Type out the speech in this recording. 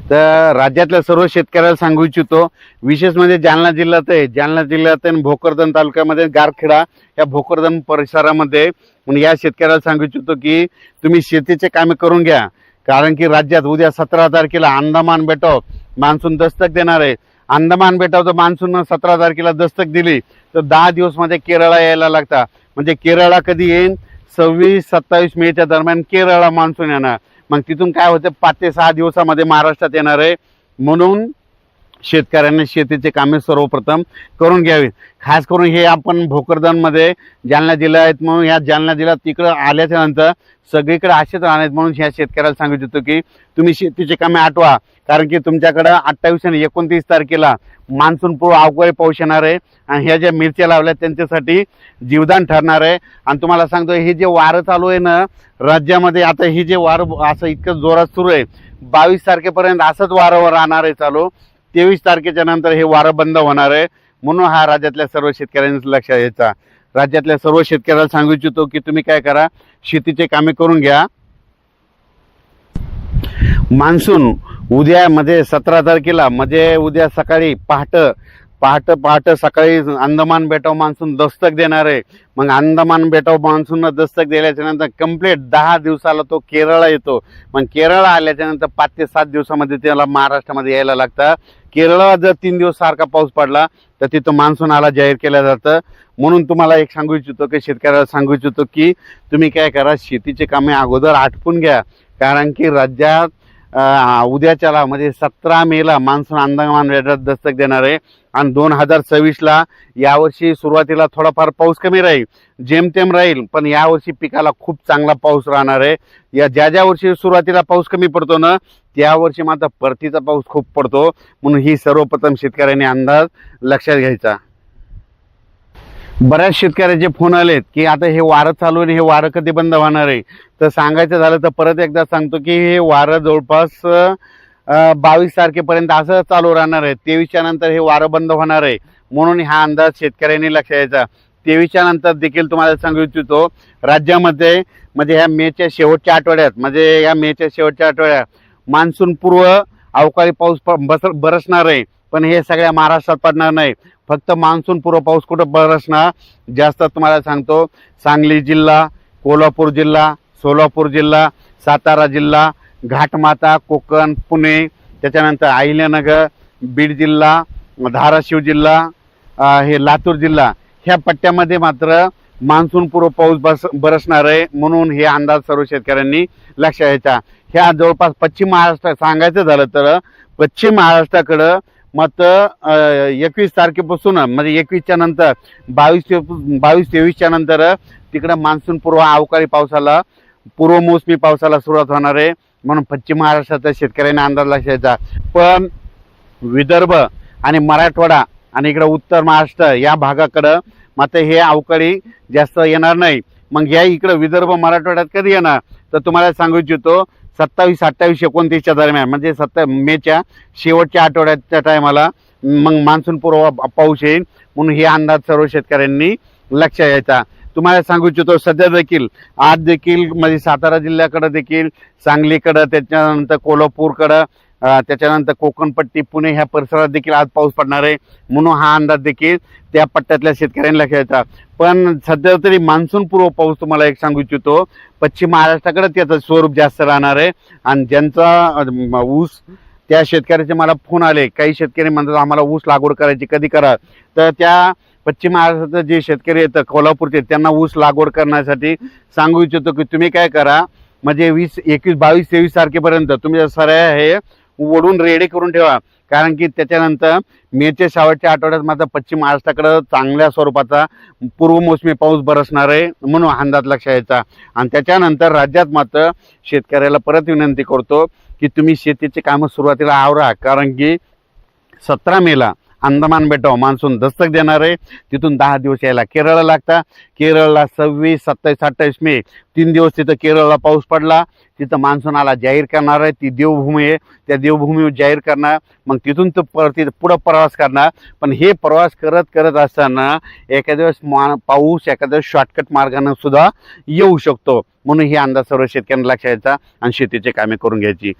तर राज्यातल्या सर्व शेतकऱ्याला सांगू इच्छितो, विशेष म्हणजे जालना जिल्ह्यात आहे, जालना जिल्ह्यात आणि भोकरदन तालुक्यामध्ये गारखेडा या भोकरदन परिसरामध्ये या शेतकऱ्याला सांगू इच्छितो की तुम्ही शेतीचे कामे करून घ्या, कारण की राज्यात उद्या 17 तारखेला अंदमान बेटावर मान्सून दस्तक देणार आहे। अंदमान बेटावर मान्सून 17 तारखेला दस्तक दिली तर 10 दिवसमध्ये केरळला यायला लागता, म्हणजे केरळला कधी येईल 26-27 मेच्या दरम्यान केरळला मान्सून येणार। मग तिथून काय होतं 5 ते 6 दिवसामध्ये महाराष्ट्रात येणार आहे। म्हणून शेतकऱ्यांनी शेतीचे कामे सर्वप्रथम करून घ्यावी। खास करून हे आपण भोकरदनमध्ये जालना जिल्हा आहेत, म्हणून या जालना जिल्ह्यात तिकडं आल्याच्या नंतर सगळीकडे असेच राहणार आहेत। म्हणून ह्या शेतकऱ्याला सांगू इच्छितो की तुम्ही शेतीचे कामे आठवा, कारण की तुमच्याकडं 28 आणि 29 तारखेला मान्सून पूर्व अवकाळी पाऊस येणार आहे आणि ह्या ज्या मिरच्या लावल्या त्यांच्यासाठी जीवदान ठरणार आहे। आणि तुम्हाला सांगतो हे जे वारं चालू आहे ना राज्यामध्ये, आता ही जे वारं असं इतकं जोरात सुरू आहे, 22 तारखेपर्यंत असंच वारंवर राहणार आहे चालू। 23 तारखेच्या नंतर हे वारं बंद होणार आहे। म्हणून हा राज्यातल्या सर्व शेतकऱ्यांनी लक्षात घ्यायचा। राज्यातल्या सर्व शेतकऱ्याला सांगू इच्छितो की तुम्ही काय करा, शेतीचे कामे करून घ्या। मान्सून उद्या म्हणजे 17 तारखेला म्हणजे उद्या सकाळी पहाटे सकाळी अंदमान बेटावर मान्सून दस्तक देणार आहे। मग अंदमान बेटावर मान्सून दस्तक दिल्याच्या नंतर कंप्लीट 10 दिवसाला तो केरळला येतो। मग केरळला आल्याच्या नंतर 5 ते 7 दिवसामध्ये त्याला महाराष्ट्रामध्ये यायला लागतं। केरळला जर 3 दिवस सारखा पाऊस पडला तर तिथं मान्सून आला जाहीर केलं जातं। म्हणून तुम्हाला एक सांगू इच्छितो की शेतकऱ्याला सांगू इच्छितो की तुम्ही काय करा, शेतीचे कामे अगोदर आटपून घ्या, कारण की राज्यात उद्याच्याला म्हणजे 17 मेला मान्सून अंदमान बेटात दस्तक देणार आहे। आणि 2026ला यावर्षी सुरुवातीला थोडाफार पाऊस कमी राहील, जेमतेम राहील, पण यावर्षी पिकाला खूप चांगला पाऊस राहणार आहे। या ज्या वर्षी सुरुवातीला पाऊस कमी पडतो ना त्या वर्षी मात्र परतीचा पाऊस खूप पडतो। म्हणून ही सर्वप्रथम शेतकऱ्यांनी अंदाज लक्षात घ्यायचा। बऱ्याच शेतकऱ्याचे फोन आलेत की आता हे वारं चालू आहे, हे वारं कधी बंद होणार आहे। तर सांगायचं झालं तर परत एकदा सांगतो की हे वारं जवळपास 22 तारखेपर्यंत असं चालू राहणार आहे। 23च्या नंतर हे वारं बंद होणार आहे। म्हणून हा अंदाज शेतकऱ्यांनी लक्षात घ्यायचा। 23च्या नंतर देखील तुम्हाला सांगू इच्छितो राज्यामध्ये म्हणजे ह्या मेच्या शेवटच्या आठवड्यात म्हणजे या मेच्या शेवटच्या आठवड्यात मान्सून पूर्व अवकाळी पाऊस बरसणार आहे, पण हे सगळ्या महाराष्ट्रात पडणार नाही। फक्त मान्सून पूर्व पाऊस कुठं बरसणार जास्त तुम्हाला सांगतो, सांगली जिल्हा, कोल्हापूर जिल्हा, सोलापूर जिल्हा, सातारा जिल्हा, घाटमाता, कोकण, पुणे, त्याच्यानंतर अहिल्यानगर, बीड जिल्हा, धाराशिव जिल्हा, हे लातूर जिल्हा, ह्या पट्ट्यामध्ये मात्र मान्सून पूर्व पाऊस बरसणार आहे। म्हणून हे अंदाज सर्व शेतकऱ्यांनी लक्षात घ्यायचा। ह्या जवळपास पश्चिम महाराष्ट्र सांगायचं झालं तर पश्चिम महाराष्ट्राकडं मग 21 तारखेपासून म्हणजे 21च्या नंतर 22-23च्या नंतर तिकडं मान्सून पूर्व अवकाळी पावसाला पूर्वमोसमी पावसाला सुरुवात होणार आहे। म्हणून पश्चिम महाराष्ट्राच्या शेतकऱ्यांना अंदाज लक्षायचा। पण विदर्भ आणि मराठवाडा आणि इकडं उत्तर महाराष्ट्र या भागाकडं मात्र हे अवकाळी जास्त येणार नाही। मग या इकडं विदर्भ मराठवाड्यात कधी येणार तर तुम्हाला सांगू इच्छितो 27, 28, 29च्या दरम्यान म्हणजे मेच्या शेवटच्या आठवड्याच्या टायमाला मग मान्सून पूर्व पाऊस येईल। म्हणून हे अंदाज सर्व शेतकऱ्यांनी लक्षात घ्यायचा। तुम्हाला सांगू इच्छितो सध्या देखील आज देखील म्हणजे सातारा जिल्ह्याकडे देखील, सांगलीकडं, त्याच्यानंतर कोल्हापूरकडं, त्याच्यानंतर कोकणपट्टी, पुणे ह्या परिसरात देखील आज पाऊस पडणार आहे। म्हणून हा अंदाज देखील त्या पट्ट्यातल्या शेतकऱ्यांनी लक्षात घ्यायचा। पण सध्या तरी मान्सून पूर्व पाऊस तुम्हाला एक सांगू इच्छितो पश्चिम महाराष्ट्राकडे त्याचं स्वरूप जास्त राहणार आहे। आणि ज्यांचा ऊस त्या शेतकऱ्याचे मला फोन आले, काही शेतकरी म्हणतात आम्हाला ऊस लागवड करायची कधी करा, तर त्या पश्चिम महाराष्ट्राचे जे शेतकरी येतं कोल्हापूरचे त्यांना ऊस लागवड करण्यासाठी सांगू इच्छितो की तुम्ही काय करा, म्हणजे 20, 21, 22, 23 तारखेपर्यंत तुम्ही सऱ्या हे ओढून रेडी करून ठेवा, कारण की त्याच्यानंतर मेच्या शेवटच्या आठवड्यात मात्र पश्चिम महाराष्ट्राकडे चांगल्या स्वरूपाचा पूर्वमोसमी पाऊस बरसणार आहे। म्हणून अंदाज लक्षात घ्यायचा। आणि त्याच्यानंतर राज्यात मात्र शेतकऱ्याला परत विनंती करतो की तुम्ही शेतीचे कामं सुरुवातीला आवरा, कारण की 17 मेला अंदमान बेटावर मान्सून दस्तक देणार आहे। तिथून 10 दिवस यायला केरळला लागता। केरळला 26, 27, 28 मे 3 दिवस तिथं केरळला पाऊस पडला, तिथं मान्सूनाला जाहीर करणार आहे। ती देवभूमी आहे, त्या देवभूमीवर जाहीर करणार, मग तिथून तो पुढं प्रवास करणार। पण हे प्रवास करत असताना एखाद्या वेळेस पाऊस एखाद्या शॉर्टकट मार्गाने सुद्धा येऊ शकतो। म्हणून हे अंदाज सर्व शेतकऱ्यांना लक्षात घ्यायचा आणि शेतीचे कामे करून घ्यायची।